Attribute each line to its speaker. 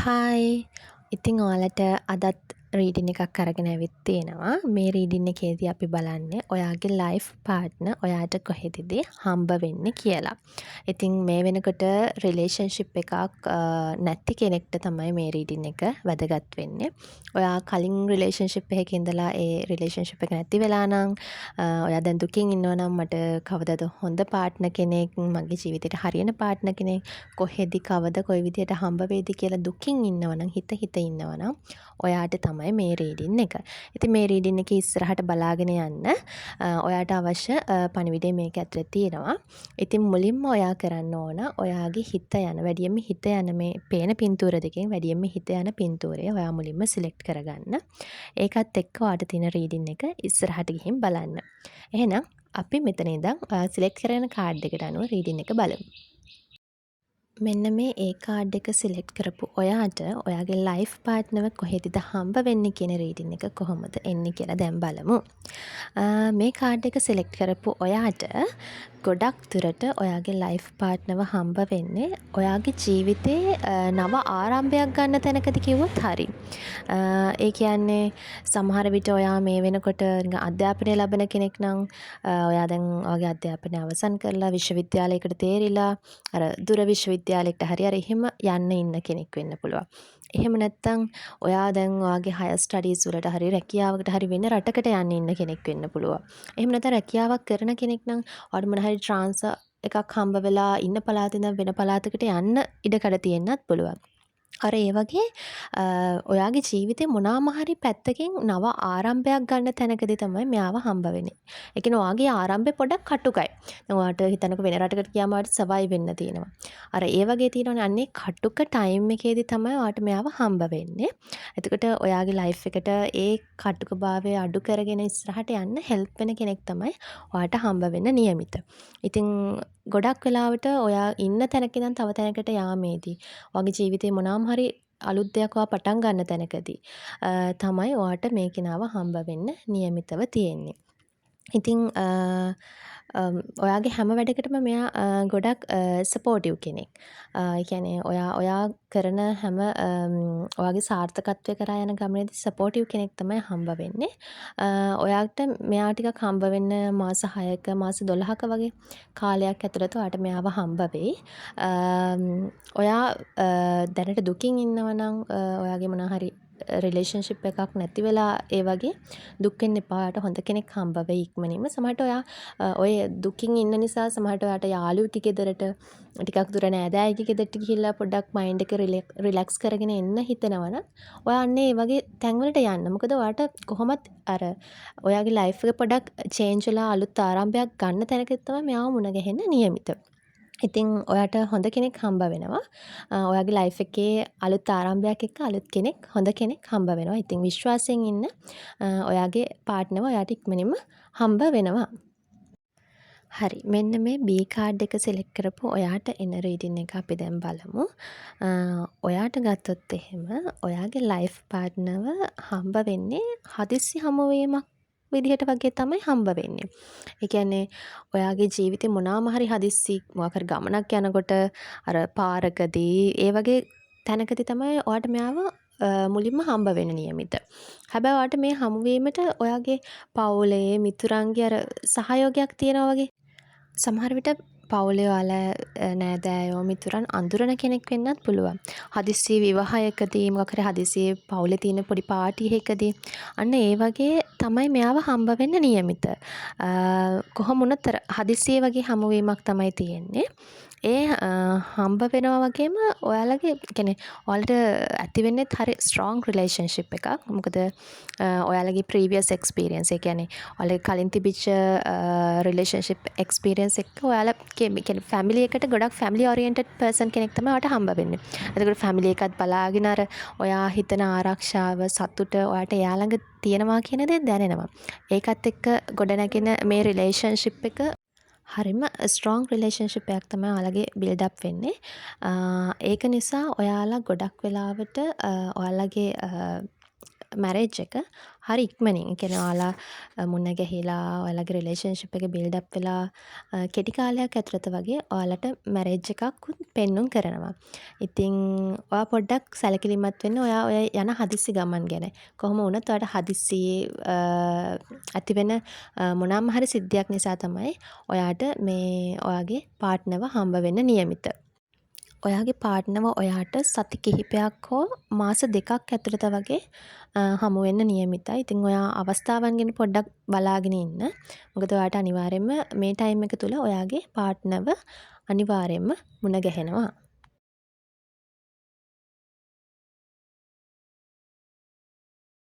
Speaker 1: Hi ඉතිං ඔයාලට අදත් රීඩින් එකක් අරගෙන ඇවිත් තියෙනවා. මේ රීඩින් එකේදී අපි බලන්නේ ඔයාගේ ලයිෆ් පාර්ට්නර් ඔයාට කොහෙදද හම්බ වෙන්නේ කියලා. ඉතින් මේ වෙනකොට රිලේෂන්ෂිප් එකක් නැති කෙනෙක්ට තමයි මේ රීඩින් එක වැදගත් වෙන්නේ. ඔයා කලින් රිලේෂන්ෂිප් එකක ඉඳලා ඒ රිලේෂන්ෂිප් එක නැති වෙලා නම් ඔයා දැන් දුකින් ඉන්නවා නම් මට කවදද හොඳ පාර්ට්නර් කෙනෙක් මගේ ජීවිතේට හරියන පාර්ට්නර් කෙනෙක් කොහෙද කවද කොයි විදියට හම්බ වෙයිද කියලා දුකින් ඉන්නවනම් හිත ඉන්නවනම් ඔයාට තමයි මේ රීඩින් එක. ඉතින් මේ රීඩින් එක ඉස්සරහට බලාගෙන යන්න ඔයාට අවශ්‍ය පණිවිඩය මේක ඇතුලේ තියෙනවා. ඉතින් මුලින්ම ඔයා කරන්න ඕන ඔයාගේ හිත යන වැඩියෙන්ම හිත යන මේ පේන පින්තූර දෙකෙන් වැඩියෙන්ම හිත යන පින්තූරය ඔයා මුලින්ම සිලෙක්ට් කරගන්න. ඒකත් එක්ක ඔයාට තියෙන රීඩින් එක ඉස්සරහට ගිහින් බලන්න. එහෙනම් අපි මෙතන ඉඳන් සිලෙක්ට් කරගෙන කාඩ් එකට අනුව රීඩින් එක බලමු. මෙන්න මේ ඒ කාඩ් එක සිලෙක්ට් කරපු ඔයාට ඔයාගේ ලයිෆ් පාර්ට්නර්ව කොහෙදද හම්බ වෙන්නේ කියන රීඩින් එක කොහොමද එන්නේ කියලා දැන් බලමු. මේ කාඩ් එක සිලෙක්ට් කරපු ඔයාට ගොඩක් දුරට ඔයාගේ ලයිෆ් පාර්ට්නර්ව හම්බ වෙන්නේ ඔයාගේ ජීවිතේ නව ආරම්භයක් ගන්න තැනකදී කිව්වොත් හරි. ඒ කියන්නේ සමහර විට ඔයා මේ වෙනකොට අධ්‍යාපනය ලබන කෙනෙක් නම් ඔයා දැන් ඔයාගේ අධ්‍යාපනය අවසන් කරලා විශ්වවිද්‍යාලයකට තේරිලා අර දුර විශ්වවිද්‍යාලයකට හරි අර එහෙම යන්න ඉන්න කෙනෙක් වෙන්න පුළුවන්. එහෙම නැත්නම් ඔයා දැන් ඔයාගේ හයර් ස්ටඩීස් වලට හරි රැකියාවකට හරි වෙන රටකට යන්න ඉන්න කෙනෙක් වෙන්න පුළුවන්. එහෙම නැත්නම් රැකියාවක් කරන කෙනෙක් නම් ඔයාට මොන හරි ට්‍රාන්ස්ෆර් එකක් හම්බ වෙලා ඉන්න පළාතේ ඉඳන් වෙන පළාතකට යන්න ඉඩකඩ තියෙන්නත් පුළුවන්. අර ඒ වගේ ඔයාගේ ජීවිතේ මොනාම හරි පැත්තකින් නව ආරම්භයක් ගන්න තැනකදී තමයි මෙයාව හම්බ වෙන්නේ. ඒ කියන්නේ ඔයාගේ ආරම්භය පොඩක් කටුකයි. දැන් ඔයාට හිතන්නකෝ වෙන රටකට ගියාම ඔයාට සර්වයිව් වෙන්න තියෙනවා. අර ඒ වගේ තියෙනවනේ අන්නේ කටුක ටයිම් එකේදී තමයි ඔයාට මෙයාව හම්බ වෙන්නේ. එතකොට ඔයාගේ ලයිෆ් එකට ඒ කටුකභාවය අඩු කරගෙන ඉස්සරහට යන්න හෙල්ප් වෙන කෙනෙක් තමයි ඔයාට හම්බ වෙන්න නියමිත. ඉතින් ගොඩක් වෙලාවට ඔයා ඉන්න තැනක ඉඳන් තව තැනකට යාමේදී ඔයාගේ ජීවිතේ මොනාම හරි අලුත් දෙයක් ඔයා පටන් ගන්න තැනකදී තමයි ඔයාට මේ කෙනාව හම්බ වෙන්න නියමිතව තියෙන්නේ. ඉතින් ඔයාගේ හැම වැඩකටම මෙයා ගොඩක් සපෝටිව් කෙනෙක්. ඒ කියන්නේ ඔයා කරන හැම ඔයාගේ සාර්ථකත්වය කරා යන ගමනේදී සපෝටිව් කෙනෙක් තමයි හම්බ වෙන්නේ. ඔයාට මෙයා ටිකක් හම්බ වෙන්න මාස 6ක මාස 12ක වගේ කාලයක් ඇතුළත ඔයාට මෙයාව හම්බ වෙයි. ඔයා දැනට දුකින් ඉන්නවා නම් ඔයාගේ මොනවා හරි රිලේෂන්ෂිප් එකක් නැති වෙලා ඒ වගේ දුක් වෙන්න එපා. ඔයාට හොඳ කෙනෙක් හම්බ වෙයි ඉක්මනින්ම. සමහරට ඔයා ඔය දුකින් ඉන්න නිසා සමහරට ඔයාට යාළුවෙක්ගේ ගෙදරට ටිකක් දුර නෑදෑයෙක්ගේ ගෙදරට ගිහිල්ලා පොඩ්ඩක් මයින්ඩ් එක රිලැක්ස් කරගෙන එන්න හිතෙනවා නම් ඔයා අන්න ඒ වගේ තැන්වලට යන්න. මොකද ඔයාට කොහොමත් අර ඔයාගේ ලයිෆ් එක පොඩ්ඩක් චේන්ජ් වෙලා අලුත් ආරම්භයක් ගන්න තැනක තමයි මෙයාව මුණ ගැහෙන්න නියමිත. ඉතින් ඔයාට හොඳ කෙනෙක් හම්බ වෙනවා. ඔයාගේ ලයිෆ් එකේ අලුත් ආරම්භයක් එක්ක අලුත් කෙනෙක් හොඳ කෙනෙක් හම්බ වෙනවා. ඉතින් විශ්වාසයෙන් ඉන්න ඔයාගේ පාර්ට්නර්ව ඔයාට ඉක්මනින්ම හම්බ වෙනවා. හරි මෙන්න මේ B කාඩ් එක සිලෙක්ට් කරපු ඔයාට එන රීඩින් එක අපි දැන් බලමු. ඔයාට ගත්තොත් එහෙම ඔයාගේ ලයිෆ් පාර්ට්නර්ව හම්බ වෙන්නේ හදිස්සි හමුවීමක් විදිහට වගේ තමයි හම්බ වෙන්නේ. ඒ කියන්නේ ඔයාගේ ජීවිතේ මොනාම හරි හදිස්සි මොකක් හරි ගමනක් යනකොට අර පාරකදී ඒ වගේ තැනකදී තමයි ඔයාට මෙයාව මුලින්ම හම්බ වෙන්න නියමිත. හැබැයි ඔයාට මේ හමුවීමට ඔයාගේ පවුලේ මිතුරන්ගේ අර සහයෝගයක් තියෙනවා වගේ. සමහර විට පවුලේ ඔයාලා නෑදෑයෝ මිතුරන් අඳුරන කෙනෙක් වෙන්නත් පුළුවන්. හදිස්සි විවාහයකදී මොකක් හරි හදිසියේ පවුලේ තියෙන පොඩි පාටි එකකදී අන්න ඒ වගේ තමයි මෙයාව හම්බ වෙන්න නියමිත. කොහොම වුණත් හදිසියේ වගේ හමුවීමක් තමයි තියෙන්නේ. ඒ හම්බ වෙනවා වගේම ඔයාලගේ කියන්නේ ඔයාලට ඇති වෙන්නේත් හරි ස්ට්‍රෝං රිලේෂන්ෂිප් එකක්. මොකද ඔයාලගේ ප්‍රීවියස් එක්ස්පීරියන්ස් ඒ කියන්නේ ඔයාලගේ කලින් තිබිච්ච රිලේෂන්ෂිප් එක්ස්පීරියන්ස් එක ඔයාලා කියන්නේ ෆැමිලි එකට ගොඩක් ෆැමිලි ඔරියන්ටඩ් පර්සන් කෙනෙක් තමයි ඔයාට හම්බ වෙන්නේ. එතකොට ෆැමිලි එකත් බලාගෙන අර ඔයා හිතන ආරක්ෂාව සතුට ඔයාට එයා ළඟ තියෙනවා කියන දේ දැනෙනවා. ඒකත් එක්ක ගොඩනැගෙන මේ රිලේෂන්ෂිප් එක හරිම ස්ට්‍රෝං රිලේෂන්ෂිප් එකක් තමයි ඔයාලගේ බිල්ඩ් අප් වෙන්නේ. ඒක නිසා ඔයාලා ගොඩක් වෙලාවට ඔයාලගේ මැරේජ් එක හරි ඉක්මනින්. ඒ කියන්නේ ඔයාලා මුණ ගැහිලා ඔයාලගේ රිලේෂන්ෂිප් එක බිල්ඩ් අප් වෙලා කෙටි කාලයක් ඇතුළත වගේ ඔයාලට මැරේජ් එකකුත් පෙන්නුම් කරනවා. ඉතින් ඔයා පොඩ්ඩක් සැලකිලිමත් වෙන්න ඔයා ඔය යන හදිස්සි ගමන් ගැන. කොහොම වුණත් ඔයාට හදිස්සියේ ඇතිවෙන මොනවාම හරි සිද්ධියක් නිසා තමයි ඔයාට මේ ඔයාගේ පාර්ට්නර්ව හම්බ වෙන්න නියමිත. ඔයාගේ පාර්ට්නර්ව ඔයාට සති කිහිපයක් හෝ මාස 2ක් ඇතුළත වගේ හමු වෙන්න නියමිතයි. ඉතින් ඔයා අවස්ථාවන් ගැන පොඩ්ඩක් බලාගෙන ඉන්න. මොකද ඔයාට අනිවාර්යයෙන්ම මේ ටයිම් එක තුළ ඔයාගේ පාර්ට්නර්ව අනිවාර්යයෙන්ම මුණ ගැහෙනවා.